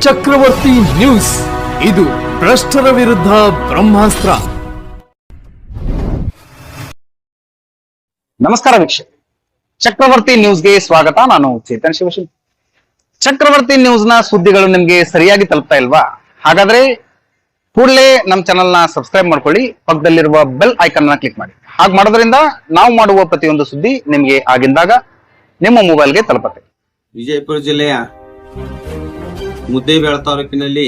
ಚಕ್ರವರ್ತಿ news, ಇದು ಭ್ರಷ್ಟರ ವಿರುದ್ಧ ಬ್ರಹ್ಮಾಸ್ತ್ರ. ನಮಸ್ಕಾರ ವೀಕ್ಷಕ, ಚಕ್ರವರ್ತಿ ನ್ಯೂಸ್ಗೆ ಸ್ವಾಗತ. ನಾನು ಚೇತನ್ ಶಿವಶಿಲ್. ಚಕ್ರವರ್ತಿ ನ್ಯೂಸ್ ನ ಸುದ್ದಿಗಳು ನಿಮ್ಗೆ ಸರಿಯಾಗಿ ತಲುಪ್ತಾ ಇಲ್ವಾ? ಹಾಗಾದ್ರೆ ಕೂಡಲೇ ನಮ್ಮ ಚಾನಲ್ ನ ಸಬ್ಸ್ಕ್ರೈಬ್ ಮಾಡ್ಕೊಳ್ಳಿ, ಪಕ್ಕದಲ್ಲಿರುವ ಬೆಲ್ ಐಕಾನ್ ನ ಕ್ಲಿಕ್ ಮಾಡಿ. ಹಾಗೆ ಮಾಡೋದ್ರಿಂದ ನಾವು ಮಾಡುವ ಪ್ರತಿಯೊಂದು ಸುದ್ದಿ ನಿಮ್ಗೆ ಆಗಿಂದಾಗ ನಿಮ್ಮ ಮೊಬೈಲ್ಗೆ ತಲುಪುತ್ತೆ. ವಿಜಯಪುರ ಜಿಲ್ಲೆಯ ಮುದ್ದೇಬೇಳ ತಾಲೂಕಿನಲ್ಲಿ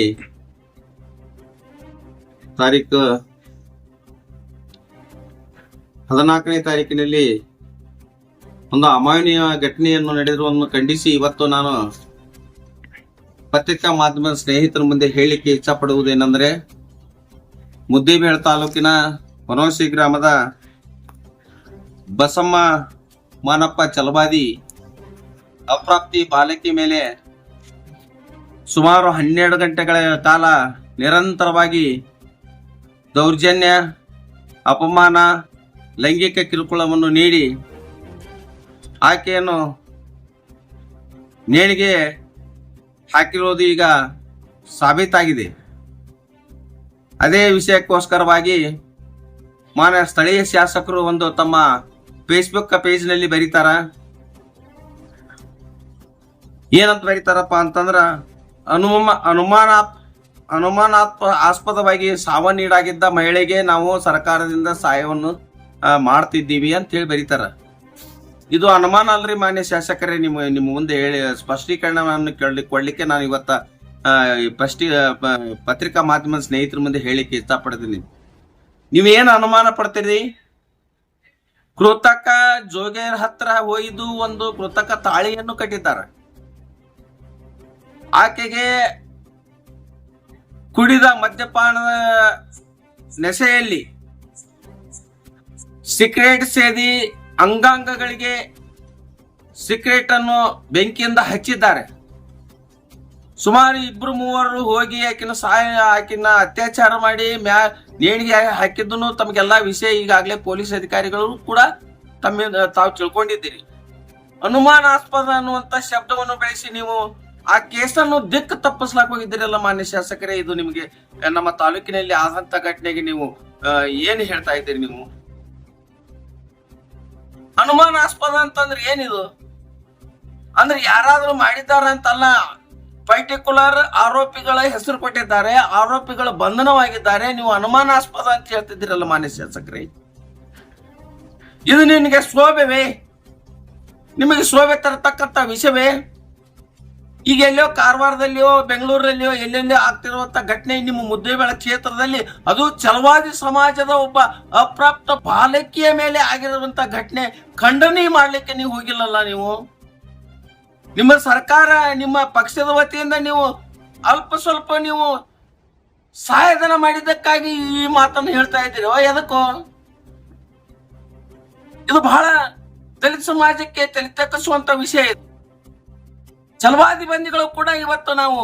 ತಾರೀಕು 14ನೇ ತಾರೀಕಿನಲ್ಲಿ ಒಂದು ಅಮಾನವೀಯ ಘಟನೆಯನ್ನು ನಡೆದಿರುವುದನ್ನು ಖಂಡಿಸಿ ಇವತ್ತು ನಾನು ಪತ್ರಿಕಾ ಮಾಧ್ಯಮದ ಸ್ನೇಹಿತರ ಮುಂದೆ ಹೇಳಿಕೆ ಇಚ್ಛಪಡುವುದೇನೆಂದರೆ, ಮುದ್ದೇಬೇಳ ತಾಲೂಕಿನ ವನವಾಸಿ ಗ್ರಾಮದ ಬಸಮ್ಮ ಮಾನಪ್ಪ ಚಲಬಾದಿ ಅಪ್ರಾಪ್ತಿ ಬಾಲಕಿ ಮೇಲೆ ಸುಮಾರು 12 ಗಂಟೆಗಳ ಕಾಲ ನಿರಂತರವಾಗಿ ದೌರ್ಜನ್ಯ, ಅಪಮಾನ, ಲೈಂಗಿಕ ಕಿರುಕುಳವನ್ನು ನೀಡಿ ಆಕೆಯನ್ನು ನೇಣಿಗೆ ಹಾಕಿರುವುದು ಈಗ ಸಾಬೀತಾಗಿದೆ. ಅದೇ ವಿಷಯಕ್ಕೋಸ್ಕರವಾಗಿ ಮಾನ್ಯ ಸ್ಥಳೀಯ ಶಾಸಕರು ಒಂದು ತಮ್ಮ ಫೇಸ್ಬುಕ್ ಪೇಜ್ನಲ್ಲಿ ಬರೀತಾರ. ಏನಂತ ಬರೀತಾರಪ್ಪ ಅಂತಂದ್ರ, ಅನುಮಾನಾಸ್ಪದವಾಗಿ ಸಾವನ್ನೀಡಾಗಿದ್ದ ಮಹಿಳೆಗೆ ನಾವು ಸರ್ಕಾರದಿಂದ ಸಹಾಯವನ್ನು ಮಾಡ್ತಿದ್ದೀವಿ ಅಂತ ಹೇಳಿ ಬರೀತಾರ. ಇದು ಅನುಮಾನ ಅಲ್ರಿ ಮಾನ್ಯ ಶಾಸಕರೇ, ನಿಮ್ಮ ಮುಂದೆ ಹೇಳಿ ಸ್ಪಷ್ಟೀಕರಣವನ್ನು ಕೊಡ್ಲಿಕ್ಕೆ ನಾನು ಇವತ್ತ ಪತ್ರಿಕಾ ಮಾಧ್ಯಮದ ಸ್ನೇಹಿತರ ಮುಂದೆ ಹೇಳಿಕೆ ಇಷ್ಟಪಡ್ತೀನಿ. ನೀವೇನು ಅನುಮಾನ ಪಡ್ತೀರಿ? ಕೃತಕ ಜೋಗೇರ್ ಹತ್ರ ಹೋಯ್ದು ಒಂದು ಕೃತಕ ತಾಳಿಯನ್ನು ಕಟ್ಟಿದ್ದಾರೆ. ಆಕೆಗೆ ಕುಡಿದ ಮದ್ಯಪಾನದ ನೆಶೆಯಲ್ಲಿ ಸಿಗರೇಟ್ ಸೇದಿ ಅಂಗಾಂಗಗಳಿಗೆ ಸಿಗರೇಟ್ ಅನ್ನು ಬೆಂಕಿಯಿಂದ ಹಚ್ಚಿದ್ದಾರೆ. ಸುಮಾರು 2-3 ಹೋಗಿ ಆಕಿನ ಅತ್ಯಾಚಾರ ಮಾಡಿ ನೇಣಿಗೆ ಹಾಕಿದ್ದನು ತಮಗೆಲ್ಲಾ ವಿಷಯ ಈಗಾಗಲೇ ಪೊಲೀಸ್ ಅಧಿಕಾರಿಗಳು ಕೂಡ ತಾವು ತಿಳ್ಕೊಂಡಿದ್ದೀರಿ. ಅನುಮಾನಾಸ್ಪದ ಅನ್ನುವಂತ ಶಬ್ದವನ್ನು ಬೆಳೆಸಿ ನೀವು ಆ ಕೇಸನ್ನು ದಿಕ್ಕು ತಪ್ಪಿಸ್ಲಾಕ್ ಹೋಗಿದ್ದೀರಲ್ಲ ಮಾನ್ಯ ಶಾಸಕರೇ. ಇದು ನಿಮಗೆ ನಮ್ಮ ತಾಲೂಕಿನಲ್ಲಿ ಆದಂತ ಘಟನೆಗೆ ನೀವು ಏನು ಹೇಳ್ತಾ ಇದ್ದೀರಿ? ನೀವು ಅನುಮಾನಾಸ್ಪದ ಅಂತಂದ್ರೆ ಏನಿದು? ಅಂದ್ರೆ ಯಾರಾದ್ರೂ ಮಾಡಿದ್ದಾರೆ ಅಂತಲ್ಲ, ಪರ್ಟಿಕ್ಯುಲರ್ ಆರೋಪಿಗಳ ಹೆಸರು ಕೊಟ್ಟಿದ್ದಾರೆ, ಆರೋಪಿಗಳು ಬಂಧನವಾಗಿದ್ದಾರೆ. ನೀವು ಅನುಮಾನಾಸ್ಪದ ಅಂತ ಹೇಳ್ತಿದ್ದೀರಲ್ಲ ಮಾನ್ಯ ಶಾಸಕರೇ. ಇದು ನಿನಗೆ ಶೋಭೆವೇ? ನಿಮಗೆ ಶೋಭೆ ತರತಕ್ಕಂತ ವಿಷಯವೇ? ಈಗ ಎಲ್ಲೋ ಕಾರವಾರದಲ್ಲಿಯೋ ಬೆಂಗಳೂರಲ್ಲಿಯೋ ಎಲ್ಲೆಲ್ಲೋ ಆಗ್ತಿರುವಂತ ಘಟನೆ ನಿಮ್ಮ ಮುದ್ದೇಬೇಳ ಕ್ಷೇತ್ರದಲ್ಲಿ, ಅದು ಛಲವಾದಿ ಸಮಾಜದ ಒಬ್ಬ ಅಪ್ರಾಪ್ತ ಬಾಲಕಿಯ ಮೇಲೆ ಆಗಿರುವಂತ ಘಟನೆ ಖಂಡನೆ ಮಾಡ್ಲಿಕ್ಕೆ ನೀವು ಹೋಗಿಲ್ಲಲ್ಲ. ನೀವು ನಿಮ್ಮ ಸರ್ಕಾರ, ನಿಮ್ಮ ಪಕ್ಷದ ವತಿಯಿಂದ ನೀವು ಅಲ್ಪ ಸ್ವಲ್ಪ ನೀವು ಸಹಾಯಧನ ಮಾಡಿದ್ದಕ್ಕಾಗಿ ಈ ಮಾತನ್ನು ಹೇಳ್ತಾ ಇದ್ದೀರಿ. ಎದಕ್ಕೋ? ಇದು ಬಹಳ ದಲಿತ ಸಮಾಜಕ್ಕೆ ತಲೆ ತಗ್ಗಿಸುವಂತ ವಿಷಯ ಇದು. ಛಲವಾದಿ ಬಂದಿಗಳು ಕೂಡ ಇವತ್ತು ನಾವು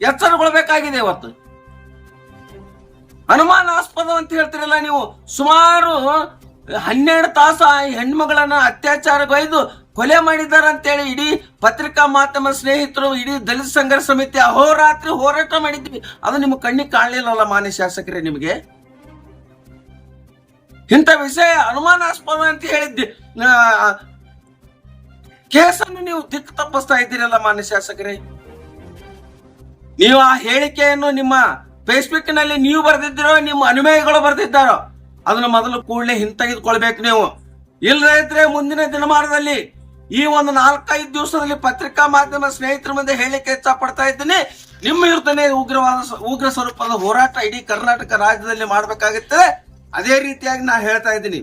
ಎಚ್ಚರಗೊಳ್ಬೇಕಾಗಿದೆ. ಇವತ್ತು ಅನುಮಾನಾಸ್ಪದ ಅಂತ ಹೇಳ್ತಿರಲ್ಲ ನೀವು. ಸುಮಾರು 12 ತಾಸು ಹೆಣ್ಮಗಳನ್ನ ಅತ್ಯಾಚಾರಗೈದು ಕೊಲೆ ಮಾಡಿದ್ದಾರೆ ಅಂತೇಳಿ ಇಡೀ ಪತ್ರಿಕಾ ಮಾಧ್ಯಮ ಸ್ನೇಹಿತರು, ಇಡೀ ದಲಿತ ಸಂಘರ್ಷ ಸಮಿತಿ ಅಹೋರಾತ್ರಿ ಹೋರಾಟ ಮಾಡಿದ್ವಿ. ಅದು ನಿಮ್ಮ ಕಣ್ಣಿಗೆ ಕಾಣಲಿಲ್ಲಲ್ಲ ಮಾನ್ಯ ಶಾಸಕರೇ. ನಿಮಗೆ ಇಂಥ ವಿಷಯ ಅನುಮಾನಾಸ್ಪದ ಅಂತ ಹೇಳಿದ್ದಿ ಕೇಸನ್ನು ನೀವು ದಿಕ್ಕು ತಪ್ಪಿಸ್ತಾ ಇದ್ದೀರಲ್ಲ ಮಾನ್ಯ ಶಾಸಕರೇ. ನೀವು ಆ ಹೇಳಿಕೆಯನ್ನು ನಿಮ್ಮ ಫೇಸ್ಬುಕ್ ನಲ್ಲಿ ನೀವು ಬರೆದಿದ್ದೀರೋ, ನಿಮ್ಮ ಅನುಯಾಯಿಗಳು ಬರೆದಿದ್ದಾರೋ, ಅದನ್ನ ಮೊದಲು ಕೂಡಲೇ ಹಿಂತೆಗೆದುಕೊಳ್ಬೇಕು ನೀವು. ಇಲ್ಲದೇ ಇದ್ರೆ ಮುಂದಿನ ದಿನಮಾನದಲ್ಲಿ ಈ ಒಂದು 4-5 ದಿವಸದಲ್ಲಿ ಪತ್ರಿಕಾ ಮಾಧ್ಯಮ ಸ್ನೇಹಿತರ ಮುಂದೆ ಹೇಳಿಕೆ ಇಚ್ಛಪಡ್ತಾ ಇದ್ದೀನಿ. ನಿಮ್ಮ ವಿರುದ್ಧನೇ ಉಗ್ರ ಸ್ವರೂಪದ ಹೋರಾಟ ಇಡೀ ಕರ್ನಾಟಕ ರಾಜ್ಯದಲ್ಲಿ ಮಾಡಬೇಕಾಗುತ್ತದೆ. ಅದೇ ರೀತಿಯಾಗಿ ನಾ ಹೇಳ್ತಾ ಇದ್ದೀನಿ,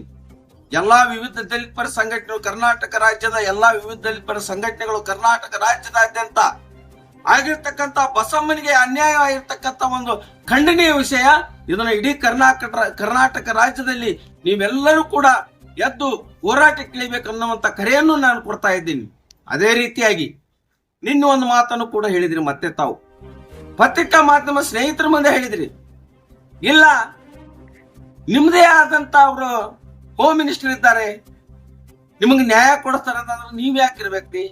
ಎಲ್ಲಾ ವಿವಿಧ ದಲಿತ ಪರ ಸಂಘಟನೆಗಳು, ಕರ್ನಾಟಕ ರಾಜ್ಯದ ಎಲ್ಲಾ ವಿವಿಧ ದಲಿತ ಪರ ಸಂಘಟನೆಗಳು, ಕರ್ನಾಟಕ ರಾಜ್ಯದಾದ್ಯಂತ ಆಗಿರ್ತಕ್ಕಂಥ ಬಸಮ್ಮನಿಗೆ ಅನ್ಯಾಯವಾಗಿರ್ತಕ್ಕಂಥ ಒಂದು ಖಂಡನೀಯ ವಿಷಯ. ಇದನ್ನ ಇಡೀ ಕರ್ನಾಟಕ ರಾಜ್ಯದಲ್ಲಿ ನೀವೆಲ್ಲರೂ ಕೂಡ ಎದ್ದು ಹೋರಾಟಕ್ಕೆ ಇಳಿಬೇಕನ್ನುವಂತ ಕರೆಯನ್ನು ನಾನು ಕೊಡ್ತಾ ಇದ್ದೀನಿ. ಅದೇ ರೀತಿಯಾಗಿ ನಿನ್ನ ಒಂದು ಮಾತನ್ನು ಕೂಡ ಹೇಳಿದ್ರಿ, ಮತ್ತೆ ತಾವು ಪತ್ರಿಕಾ ಮಾಧ್ಯಮ ಸ್ನೇಹಿತರ ಮುಂದೆ ಹೇಳಿದ್ರಿ, ಇಲ್ಲ ನಿಮ್ದೇ ಆದಂತ ಅವರು ಹೋಮ್ ಮಿನಿಸ್ಟರ್ ಇದ್ದಾರೆ, ನಿಮಗೆ ನ್ಯಾಯ ಕೊಡಿಸ್ತಾರ ಅಂತಂದ್ರೆ ನೀವ್ ಯಾಕಿರ್ಬೇಕ್ರಿ?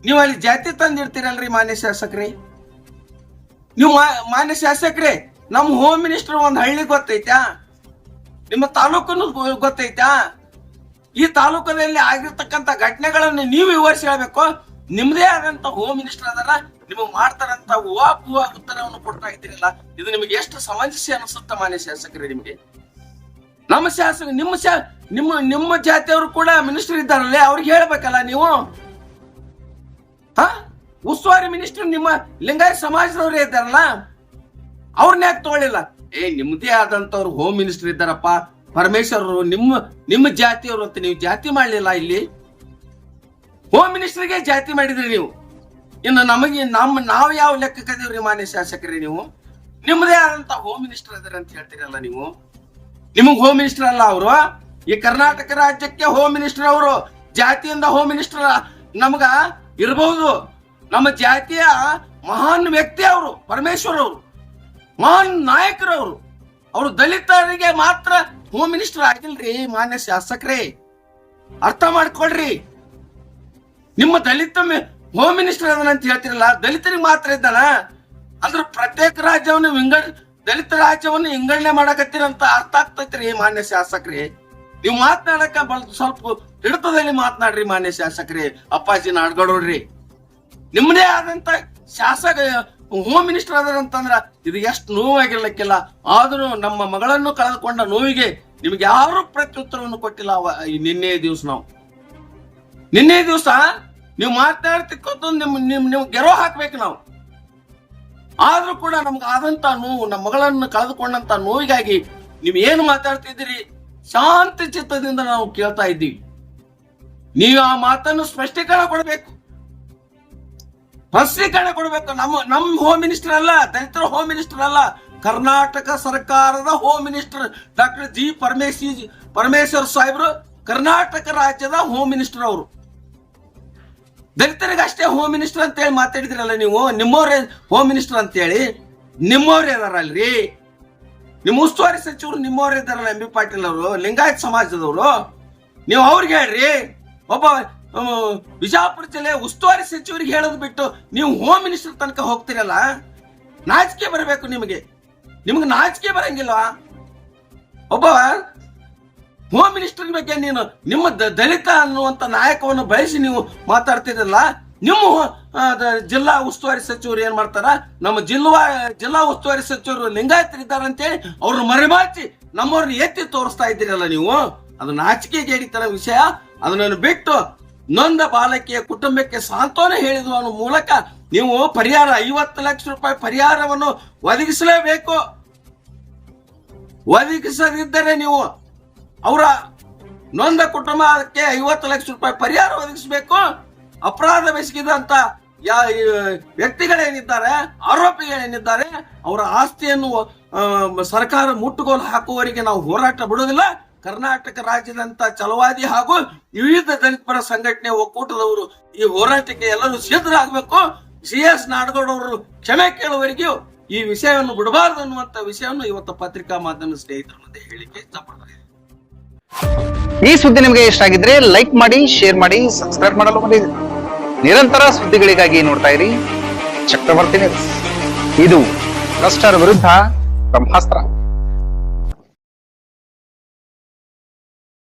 ನೀವು ಅಲ್ಲಿ ಜಾತಿ ತಂದಿರ್ತೀರಲ್ರಿ ಮಾನ್ಯ ಶಾಸಕ್ರಿ. ನೀವು ಮಾನ್ಯ ಶಾಸಕರೇ, ನಮ್ಮ ಹೋಮ್ ಮಿನಿಸ್ಟರ್ ಒಂದ್ ಹಳ್ಳಿ ಗೊತ್ತೈತಾ? ನಿಮ್ಮ ತಾಲೂಕನ್ನು ಗೊತ್ತೈತಾ? ಈ ತಾಲೂಕದಲ್ಲಿ ಆಗಿರ್ತಕ್ಕಂಥ ಘಟನೆಗಳನ್ನು ನೀವು ವಿವರಿಸಿ ಹೇಳ್ಬೇಕು. ನಿಮ್ದೇ ಆದಂತ ಹೋಮ್ ಮಿನಿಸ್ಟರ್ ಅದರ, ನಿಮಗೆ ಮಾಡ್ತಾರಂತ ಹೂವಾ ಉತ್ತರವನ್ನು ಕೊಡ್ತಾ ಇದ್ದೀರಲ್ಲ, ಇದು ನಿಮಗೆ ಎಷ್ಟು ಸಮಂಜಸ ಅನಿಸುತ್ತ ಮಾನ್ಯ ಶಾಸಕರೇ? ನಿಮಗೆ ನಮ್ಮ ಶಾಸಕ ನಿಮ್ಮ ಜಾತಿಯವರು ಕೂಡ ಮಿನಿಸ್ಟರ್ ಇದ್ದಾರಲ್ಲೇ, ಅವ್ರಿಗೆ ಹೇಳ್ಬೇಕಲ್ಲ ನೀವು. ಉಸ್ತುವಾರಿ ಮಿನಿಸ್ಟರ್ ನಿಮ್ಮ ಲಿಂಗಾಯತ ಸಮಾಜದವ್ರೇ ಇದ್ದಾರಲ್ಲ, ಅವ್ರನ್ನ ಯಾಕೆ ತಗೊಳ್ಳಿಲ್ಲ? ನಿಮ್ದೇ ಆದಂತವ್ರು ಹೋಮ್ ಮಿನಿಸ್ಟರ್ ಇದ್ದಾರಪ್ಪ, ಪರಮೇಶ್ವರ್ ನಿಮ್ಮ ಜಾತಿಯವರು ಅಂತ ನೀವು ಜಾತಿ ಮಾಡ್ಲಿಲ್ಲ. ಇಲ್ಲಿ ಹೋಮ್ ಮಿನಿಸ್ಟರ್ಗೆ ಜಾತಿ ಮಾಡಿದ್ರಿ ನೀವು. ಇನ್ನು ನಮಗೆ ನಾವು ಯಾವ ಲೆಕ್ಕಕ್ಕದೀವ್ರಿ ಮಾನ್ಯ ಶಾಸಕರೇ? ನೀವು ನಿಮ್ಮದೇ ಆದಂತ ಹೋಮ್ ಮಿನಿಸ್ಟರ್ ಅದಾರ ಅಂತ ಹೇಳ್ತೀರಲ್ಲ ನೀವು. ನಿಮಗ್ ಹೋಮ್ ಮಿನಿಸ್ಟರ್ ಅಲ್ಲ ಅವರು, ಈ ಕರ್ನಾಟಕ ರಾಜ್ಯಕ್ಕೆ ಹೋಮ್ ಮಿನಿಸ್ಟರ್ ಅವರು. ಜಾತಿಯಿಂದ ಹೋಮ್ ಮಿನಿಸ್ಟರ್ ನಮ್ಗ ಇರಬಹುದು. ನಮ್ಮ ಜಾತಿಯ ಮಹಾನ್ ವ್ಯಕ್ತಿ ಅವರು, ಪರಮೇಶ್ವರ್ ಅವರು, ಮಹಾನ್ ನಾಯಕರವರು. ಅವರು ದಲಿತರಿಗೆ ಮಾತ್ರ ಹೋಮ್ ಮಿನಿಸ್ಟರ್ ಆಗಿಲ್ರಿ ಮಾನ್ಯ ಶಾಸಕರೇ, ಅರ್ಥ ಮಾಡ್ಕೊಳ್ರಿ. ನಿಮ್ಮ ದಲಿತ ಹೋಮ್ ಮಿನಿಸ್ಟರ್ ಅದನ್ನ ಅಂತ ಹೇಳ್ತಿರಲ್ಲ, ದಲಿತರಿಗೆ ಮಾತ್ರ ಇದ್ದಾನ? ಅಂದ್ರೆ ಪ್ರತ್ಯೇಕ ರಾಜ್ಯವನ್ನು ದಲಿತ ರಾಜ್ಯವನ್ನು ವಿಂಗಡಣೆ ಮಾಡಕತ್ತೀರಂತ ಅರ್ಥ ಆಗ್ತೈತ್ರಿ ಮಾನ್ಯ ಶಾಸಕರೇ. ನೀವು ಮಾತನಾಡಕ ಸ್ವಲ್ಪ ಹಿಡಿತದಲ್ಲಿ ಮಾತನಾಡ್ರಿ ಮಾನ್ಯ ಶಾಸಕರೇ. ಅಪ್ಪಾಜಿ ನಾಡ್ಗಡೋಡ್ರಿ, ನಿಮ್ಮದೇ ಆದಂತ ಶಾಸಕ ಹೋಮ್ ಮಿನಿಸ್ಟರ್ ಅದಾರಂತಂದ್ರ ಇದು ಎಷ್ಟು ನೋವಾಗಿರ್ಲಿಕ್ಕಿಲ್ಲ. ಆದ್ರೂ ನಮ್ಮ ಮಗಳನ್ನು ಕಳೆದುಕೊಂಡ ನೋವಿಗೆ ನಿಮ್ಗೆ ಯಾರು ಪ್ರತ್ಯುತ್ತರವನ್ನು ಕೊಟ್ಟಿಲ್ಲ. ನಿನ್ನೆ ದಿವಸ ನೀವು ಮಾತಾಡ್ತಿಕ್ಕೋದು ನಿಮ್ ಗೆರೋ ಹಾಕ್ಬೇಕು ನಾವು. ಆದ್ರೂ ಕೂಡ ನಮ್ಗೆ ಆದಂತ ನೋವು, ನಮ್ಮ ಮಗಳನ್ನು ಕಳೆದುಕೊಂಡಂತ ನೋವಿಗಾಗಿ ನೀವ್ ಏನು ಮಾತಾಡ್ತಿದ್ದೀರಿ ಶಾಂತಿ ಚಿತ್ತದಿಂದ ನಾವು ಕೇಳ್ತಾ ಇದ್ದೀವಿ. ನೀವು ಆ ಮಾತನ್ನು ಸ್ಪಷ್ಟೀಕರಣ ಕೊಡಬೇಕು. ನಮ್ಮ ಹೋಮ್ ಮಿನಿಸ್ಟರ್ ಅಲ್ಲ, ದಲಿತರ ಹೋಮ್ ಮಿನಿಸ್ಟರ್ ಅಲ್ಲ, ಕರ್ನಾಟಕ ಸರ್ಕಾರದ home minister doctor G Parameshwar ಸಾಹೇಬ್ರು ಕರ್ನಾಟಕ ರಾಜ್ಯದ ಹೋಮ್ ಮಿನಿಸ್ಟರ್ ಅವರು. ದಲಿತರಿಗೆ ಅಷ್ಟೇ ಹೋಮ್ ಮಿನಿಸ್ಟರ್ ಅಂತ ಹೇಳಿ ಮಾತಾಡಿದ್ರಲ್ಲ ನೀವು. ನಿಮ್ಮವ್ರೇ ಹೋಮ್ ಮಿನಿಸ್ಟರ್ ಅಂತ ಹೇಳಿ ನಿಮ್ಮವ್ರೇ ಇದಾರಲ್ರಿ. ನಿಮ್ಮ ಉಸ್ತುವಾರಿ ಸಚಿವರು ನಿಮ್ಮವ್ರೇ ಇದಾರಲ್ಲ, ಎಂ ಬಿ ಪಾಟೀಲ್ ಅವರು, ಲಿಂಗಾಯತ ಸಮಾಜದವರು. ನೀವು ಅವ್ರಿಗೆ ಹೇಳ್ರಿ. ಒಬ್ಬ ಬಿಜಾಪುರ ಜಿಲ್ಲೆ ಉಸ್ತುವಾರಿ ಸಚಿವರಿಗೆ ಹೇಳೋದು ಬಿಟ್ಟು ನೀವು ಹೋಮ್ ಮಿನಿಸ್ಟರ್ ತನಕ ಹೋಗ್ತಿರಲ್ಲ, ನಾಚಿಕೆ ಬರಬೇಕು ನಿಮಗೆ ನಾಚಿಕೆ ಬರಂಗಿಲ್ವಾ? ಒಬ್ಬ ಹೋಮ್ ಮಿನಿಸ್ಟರ್ ಬಗ್ಗೆ ನಿಮ್ಮ ದಲಿತ ಅನ್ನುವಂತ ನಾಯಕವನ್ನು ಬಯಸಿ ನೀವು ಮಾತಾಡ್ತಿರಲ್ಲ. ನಿಮ್ಮ ಜಿಲ್ಲಾ ಉಸ್ತುವಾರಿ ಸಚಿವರು ಏನ್ ಮಾಡ್ತಾರ? ನಮ್ಮ ಜಿಲ್ಲಾ ಉಸ್ತುವಾರಿ ಸಚಿವರು ಲಿಂಗಾಯತರಿದ್ದಾರೆ ಅಂತೇಳಿ ಅವ್ರನ್ನ ಮರೆಮಾಚಿ ನಮ್ಮವ್ರನ್ನ ಎತ್ತಿ ತೋರಿಸ್ತಾ ಇದ್ದೀರಲ್ಲ ನೀವು. ಅದು ನಾಚಿಕೆಗೆ ಹಿಡಿತರ ವಿಷಯ. ಅದನ್ನು ಬಿಟ್ಟು ನೊಂದ ಬಾಲಕಿಯ ಕುಟುಂಬಕ್ಕೆ ಸಾಂತ್ವನ ಹೇಳಿದ ಮೂಲಕ ನೀವು ಪರಿಹಾರ 50 ಲಕ್ಷ ರೂಪಾಯಿ ಪರಿಹಾರವನ್ನು ಒದಗಿಸಲೇಬೇಕು. ಒದಗಿಸದಿದ್ದರೆ ನೀವು ಅವರ ನೊಂದ ಕುಟುಂಬಕ್ಕೆ 50 ಲಕ್ಷ ರೂಪಾಯಿ ಪರಿಹಾರ ಒದಗಿಸಬೇಕು. ಅಪರಾಧ ಬೆಸಗಿದಂತ ವ್ಯಕ್ತಿಗಳೇನಿದ್ದಾರೆ, ಆರೋಪಿಗಳೇನಿದ್ದಾರೆ, ಅವರ ಆಸ್ತಿಯನ್ನು ಸರ್ಕಾರ ಮುಟ್ಟುಗೋಲು ಹಾಕುವವರೆಗೆ ನಾವು ಹೋರಾಟ ಬಿಡುವುದಿಲ್ಲ. ಕರ್ನಾಟಕ ರಾಜ್ಯದಂತ ಛಲವಾದಿ ಹಾಗೂ ವಿವಿಧ ದಲಿತ ಪರ ಸಂಘಟನೆ ಒಕ್ಕೂಟದವರು ಈ ಹೋರಾಟಕ್ಕೆ ಎಲ್ಲರೂ ಸಿದ್ಧರಾಗಬೇಕು. CS ನಾಡಗೌಡವರು ಕ್ಷಮೆ ಕೇಳುವವರೆಗೂ ಈ ವಿಷಯವನ್ನು ಬಿಡಬಾರದು ಅನ್ನುವಂತ ವಿಷಯವನ್ನು ಇವತ್ತು ಪತ್ರಿಕಾ ಮಾಧ್ಯಮ ಸ್ನೇಹಿತರ ಮಧ್ಯೆ ಹೇಳಿಕೆ ಇಷ್ಟಪಡ್ತಾರೆ. ಈ ಸುದ್ದಿ ನಿಮಗೆ ಇಷ್ಟ ಆಗಿದ್ರೆ ಲೈಕ್ ಮಾಡಿ, ಶೇರ್ ಮಾಡಿ, ಸಬ್ಸ್ಕ್ರೈಬ್ ಮಾಡಲು ಮರೆಯದಿರಿ. ನಿರಂತರ ಸುದ್ದಿಗಳಿಗಾಗಿ ನೋಡ್ತಾ ಇರಿ ಚಕ್ರವರ್ತಿ ನ್ಯೂಸ್. ಇದು ಭ್ರಷ್ಟರ ವಿರುದ್ಧ ಬ್ರಹ್ಮಾಸ್ತ್ರ.